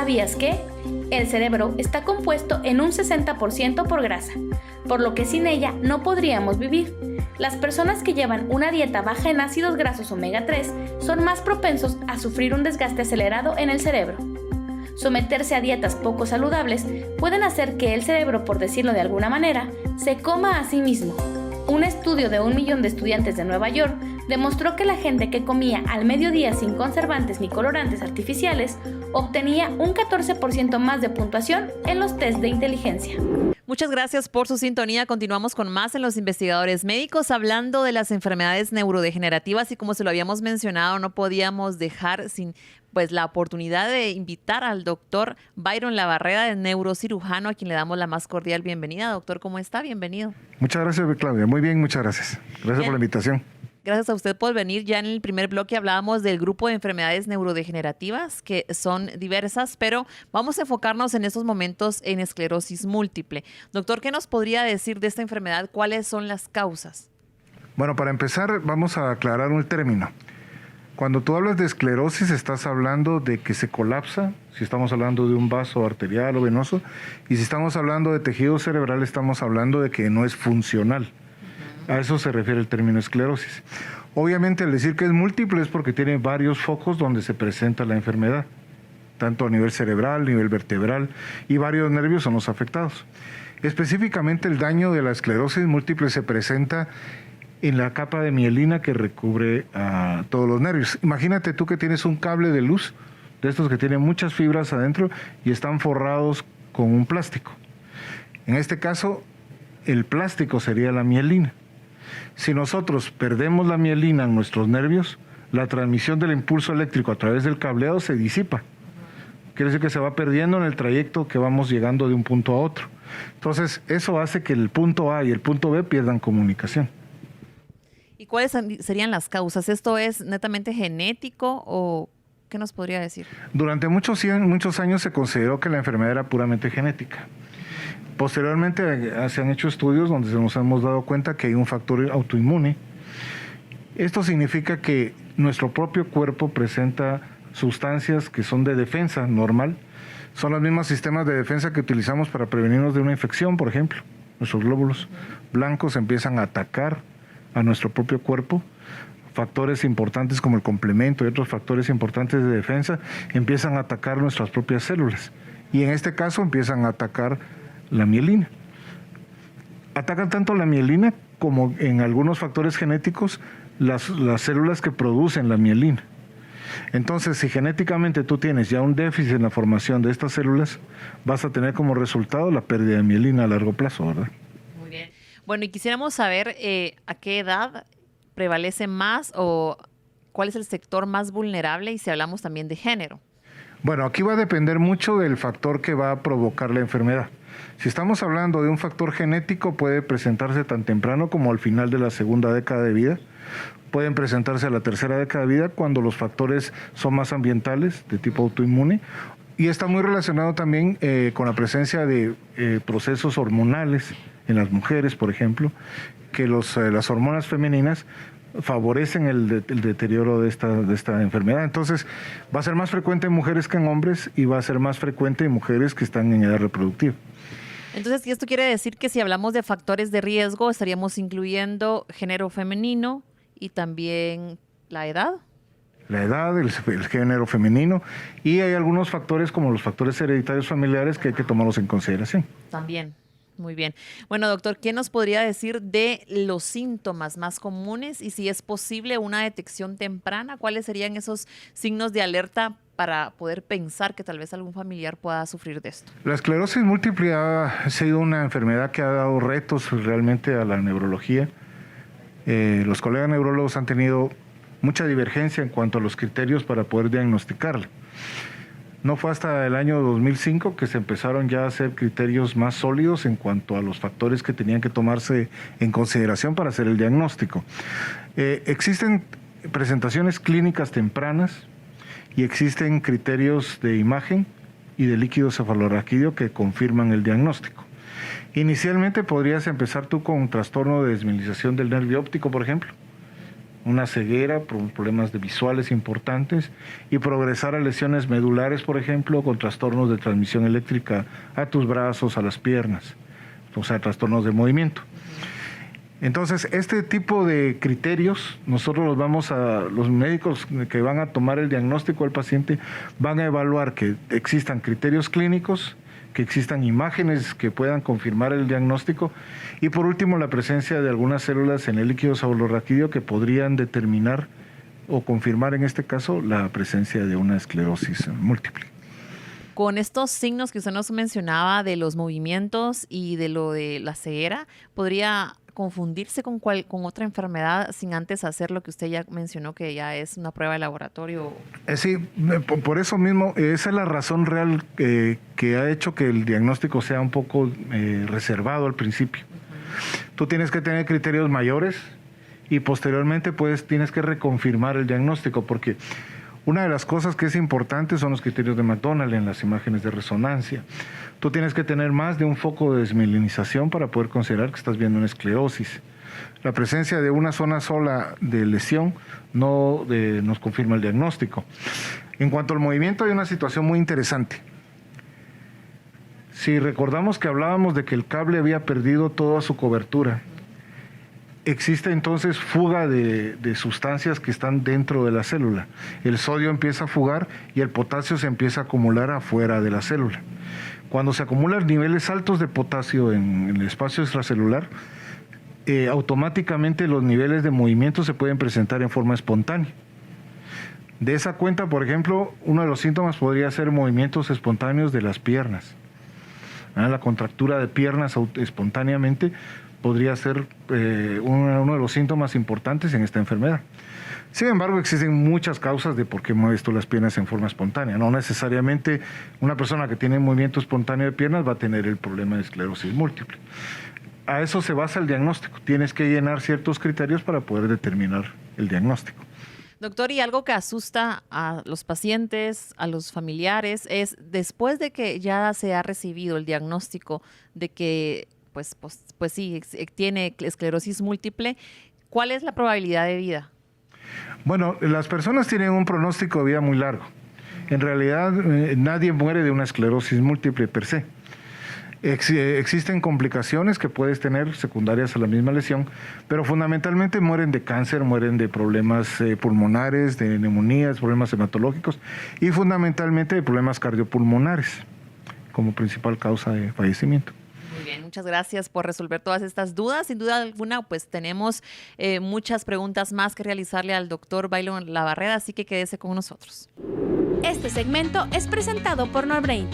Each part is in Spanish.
¿Sabías que? El cerebro está compuesto en un 60% por grasa, por lo que sin ella no podríamos vivir. Las personas que llevan una dieta baja en ácidos grasos omega 3 son más propensos a sufrir un desgaste acelerado en el cerebro. Someterse a dietas poco saludables pueden hacer que el cerebro, por decirlo de alguna manera, se coma a sí mismo. Un estudio de 1 millón de estudiantes de Nueva York demostró que la gente que comía al mediodía sin conservantes ni colorantes artificiales obtenía un 14% más de puntuación en los test de inteligencia. Muchas gracias por su sintonía. Continuamos con más en Los Investigadores Médicos, hablando de las enfermedades neurodegenerativas, y como se lo habíamos mencionado, no podíamos dejar sin la oportunidad de invitar al doctor Byron Labarreda, neurocirujano, a quien le damos la más cordial bienvenida. Doctor, ¿cómo está? Bienvenido. Muchas gracias, Claudia. Muy bien, muchas gracias. Gracias por la invitación. Gracias a usted por venir. Ya en el primer bloque hablábamos del grupo de enfermedades neurodegenerativas, que son diversas, pero vamos a enfocarnos en estos momentos en esclerosis múltiple. Doctor, ¿qué nos podría decir de esta enfermedad? ¿Cuáles son las causas? Bueno, para empezar, vamos a aclarar un término. Cuando tú hablas de esclerosis, estás hablando de que se colapsa, si estamos hablando de un vaso arterial o venoso, y si estamos hablando de tejido cerebral, estamos hablando de que no es funcional. A eso se refiere el término esclerosis. Obviamente, al decir que es múltiple es porque tiene varios focos donde se presenta la enfermedad, tanto a nivel cerebral, nivel vertebral, y varios nervios son los afectados. Específicamente, el daño de la esclerosis múltiple se presenta en la capa de mielina que recubre a todos los nervios. Imagínate tú que tienes un cable de luz, de estos que tienen muchas fibras adentro y están forrados con un plástico. En este caso, el plástico sería la mielina. Si nosotros perdemos la mielina en nuestros nervios, la transmisión del impulso eléctrico a través del cableado se disipa. Quiere decir que se va perdiendo en el trayecto que vamos llegando de un punto a otro. Entonces, eso hace que el punto A y el punto B pierdan comunicación. ¿Y cuáles serían las causas? ¿Esto es netamente genético o qué nos podría decir? Durante muchos años se consideró que la enfermedad era puramente genética. Posteriormente se han hecho estudios donde nos hemos dado cuenta que hay un factor autoinmune. Esto significa que nuestro propio cuerpo presenta sustancias que son de defensa normal. Son los mismos sistemas de defensa que utilizamos para prevenirnos de una infección, por ejemplo. Nuestros glóbulos blancos empiezan a atacar a nuestro propio cuerpo. Factores importantes como el complemento y otros factores importantes de defensa empiezan a atacar nuestras propias células. Y en este caso empiezan a atacar la mielina. Atacan tanto la mielina como en algunos factores genéticos las células que producen la mielina. Entonces, si genéticamente tú tienes ya un déficit en la formación de estas células, vas a tener como resultado la pérdida de mielina a largo plazo, ¿verdad? Muy bien. Bueno, y quisiéramos saber a qué edad prevalece más o cuál es el sector más vulnerable, y si hablamos también de género. Bueno, aquí va a depender mucho del factor que va a provocar la enfermedad. Si estamos hablando de un factor genético, puede presentarse tan temprano como al final de la segunda década de vida. Pueden presentarse a la tercera década de vida cuando los factores son más ambientales, de tipo autoinmune. Y está muy relacionado también con la presencia de procesos hormonales en las mujeres, por ejemplo, que las hormonas femeninas favorecen el deterioro de esta enfermedad. Entonces, va a ser más frecuente en mujeres que en hombres, y va a ser más frecuente en mujeres que están en edad reproductiva. Entonces, esto quiere decir que si hablamos de factores de riesgo, estaríamos incluyendo género femenino y también la edad. La edad, el género femenino, y hay algunos factores como los factores hereditarios familiares que hay que tomarlos en consideración. También. Muy bien. Bueno, doctor, ¿qué nos podría decir de los síntomas más comunes y si es posible una detección temprana? ¿Cuáles serían esos signos de alerta para poder pensar que tal vez algún familiar pueda sufrir de esto? La esclerosis múltiple ha sido una enfermedad que ha dado retos realmente a la neurología. Los colegas neurólogos han tenido mucha divergencia en cuanto a los criterios para poder diagnosticarla. No fue hasta el año 2005 que se empezaron ya a hacer criterios más sólidos en cuanto a los factores que tenían que tomarse en consideración para hacer el diagnóstico. Existen presentaciones clínicas tempranas y existen criterios de imagen y de líquido cefalorraquídeo que confirman el diagnóstico. Inicialmente podrías empezar tú con un trastorno de desmielinización del nervio óptico, por ejemplo, una ceguera, problemas de visuales importantes y progresar a lesiones medulares, por ejemplo, con trastornos de transmisión eléctrica a tus brazos, a las piernas, o sea, trastornos de movimiento. Entonces, este tipo de criterios, nosotros los médicos que van a tomar el diagnóstico al paciente van a evaluar que existan criterios clínicos, que existan imágenes que puedan confirmar el diagnóstico y por último la presencia de algunas células en el líquido seborraquídeo que podrían determinar o confirmar en este caso la presencia de una esclerosis múltiple. Con estos signos que usted nos mencionaba de los movimientos y de lo de la ceguera, ¿podría confundirse con otra enfermedad sin antes hacer lo que usted ya mencionó, que ya es una prueba de laboratorio? Sí, por eso mismo, esa es la razón real que ha hecho que el diagnóstico sea un poco reservado al principio. Tú tienes que tener criterios mayores y posteriormente tienes que reconfirmar el diagnóstico, porque una de las cosas que es importante son los criterios de McDonald en las imágenes de resonancia. Tú tienes que tener más de un foco de desmielinización para poder considerar que estás viendo una esclerosis. La presencia de una zona sola de lesión no nos confirma el diagnóstico. En cuanto al movimiento, hay una situación muy interesante. Si recordamos que hablábamos de que el cable había perdido toda su cobertura, existe entonces fuga de sustancias que están dentro de la célula. El sodio empieza a fugar y el potasio se empieza a acumular afuera de la célula. Cuando se acumulan niveles altos de potasio en el espacio extracelular, automáticamente los niveles de movimiento se pueden presentar en forma espontánea. De esa cuenta, por ejemplo, uno de los síntomas podría ser movimientos espontáneos de las piernas. La contractura de piernas espontáneamente podría ser uno de los síntomas importantes en esta enfermedad. Sin embargo, existen muchas causas de por qué mueves tú las piernas en forma espontánea. No necesariamente una persona que tiene movimiento espontáneo de piernas va a tener el problema de esclerosis múltiple. A eso se basa el diagnóstico. Tienes que llenar ciertos criterios para poder determinar el diagnóstico. Doctor, y algo que asusta a los pacientes, a los familiares, es después de que ya se ha recibido el diagnóstico de que pues sí, tiene esclerosis múltiple, ¿cuál es la probabilidad de vida? Bueno, las personas tienen un pronóstico de vida muy largo. En realidad, nadie muere de una esclerosis múltiple per se. Existen complicaciones que puedes tener secundarias a la misma lesión, pero fundamentalmente mueren de cáncer, mueren de problemas pulmonares, de neumonías, problemas hematológicos y fundamentalmente de problemas cardiopulmonares como principal causa de fallecimiento. Muy bien, muchas gracias por resolver todas estas dudas. Sin duda alguna, pues tenemos muchas preguntas más que realizarle al doctor Byron Labarreda, así que quédese con nosotros. Este segmento es presentado por Norbrain.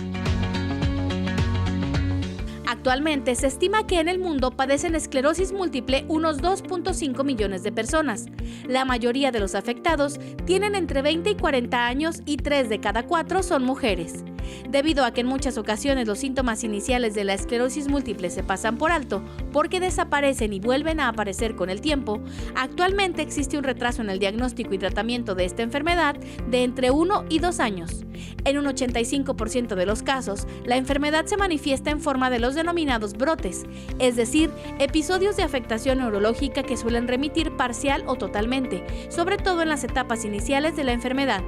Actualmente se estima que en el mundo padecen esclerosis múltiple unos 2.5 millones de personas. La mayoría de los afectados tienen entre 20 y 40 años y 3 de cada 4 son mujeres. Debido a que en muchas ocasiones los síntomas iniciales de la esclerosis múltiple se pasan por alto porque desaparecen y vuelven a aparecer con el tiempo, actualmente existe un retraso en el diagnóstico y tratamiento de esta enfermedad de entre 1 y 2 años. En un 85% de los casos, la enfermedad se manifiesta en forma de los denominados brotes, es decir, episodios de afectación neurológica que suelen remitir parcial o totalmente, sobre todo en las etapas iniciales de la enfermedad.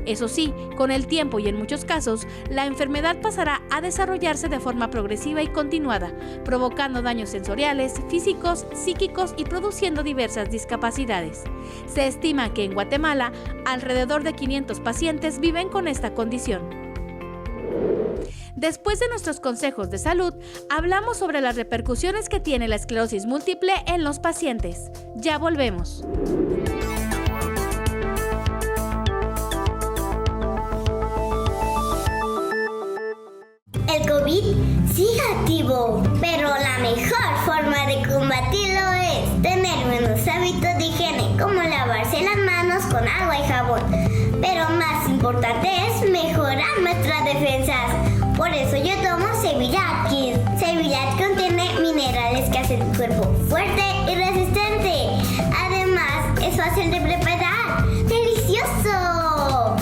Eso sí, con el tiempo y en muchos casos, la enfermedad pasará a desarrollarse de forma progresiva y continuada, provocando daños sensoriales, físicos, psíquicos y produciendo diversas discapacidades. Se estima que en Guatemala, alrededor de 500 pacientes viven con esta condición. Después de nuestros consejos de salud, hablamos sobre las repercusiones que tiene la esclerosis múltiple en los pacientes. Ya volvemos. El COVID sigue activo, pero la mejor forma de combatirlo es tener buenos hábitos de higiene, como lavarse las manos con agua y jabón. Pero más importante es mejorar nuestras defensas. Por eso yo tomo Cevirat Kids. Cevirat contiene minerales que hacen tu cuerpo fuerte y resistente. Además, es fácil de preparar. ¡Delicioso!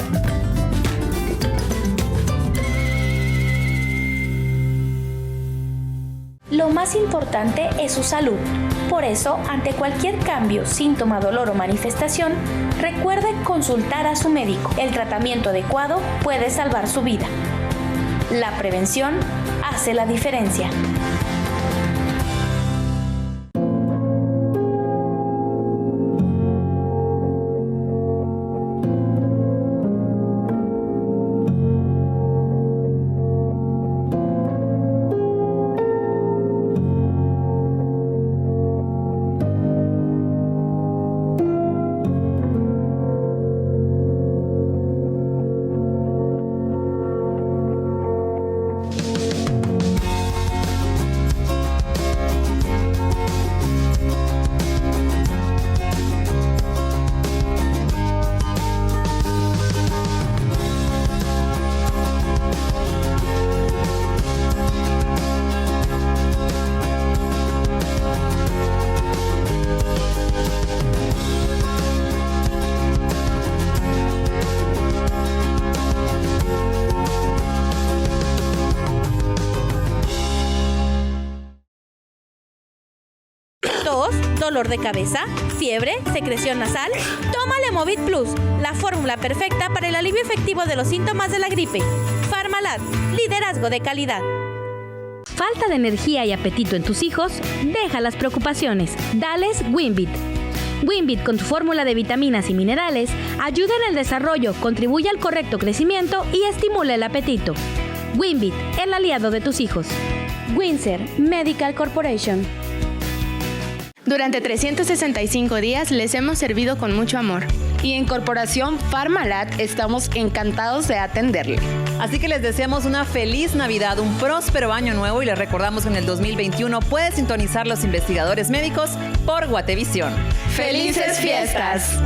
Lo más importante es su salud. Por eso, ante cualquier cambio, síntoma, dolor o manifestación, recuerde consultar a su médico. El tratamiento adecuado puede salvar su vida. La prevención hace la diferencia. Tos, dolor de cabeza, fiebre, secreción nasal. Toma Lemovit Plus, la fórmula perfecta para el alivio efectivo de los síntomas de la gripe. Pharmalat, liderazgo de calidad. Falta de energía y apetito en tus hijos, deja las preocupaciones. Dales Winbit. Winbit con tu fórmula de vitaminas y minerales ayuda en el desarrollo, contribuye al correcto crecimiento y estimula el apetito. Winbit, el aliado de tus hijos. Windsor Medical Corporation. Durante 365 días les hemos servido con mucho amor. Y en Corporación Pharmalat estamos encantados de atenderle. Así que les deseamos una feliz Navidad, un próspero año nuevo y les recordamos que en el 2021 puedes sintonizar Los Investigadores Médicos por Guatevisión. ¡Felices fiestas!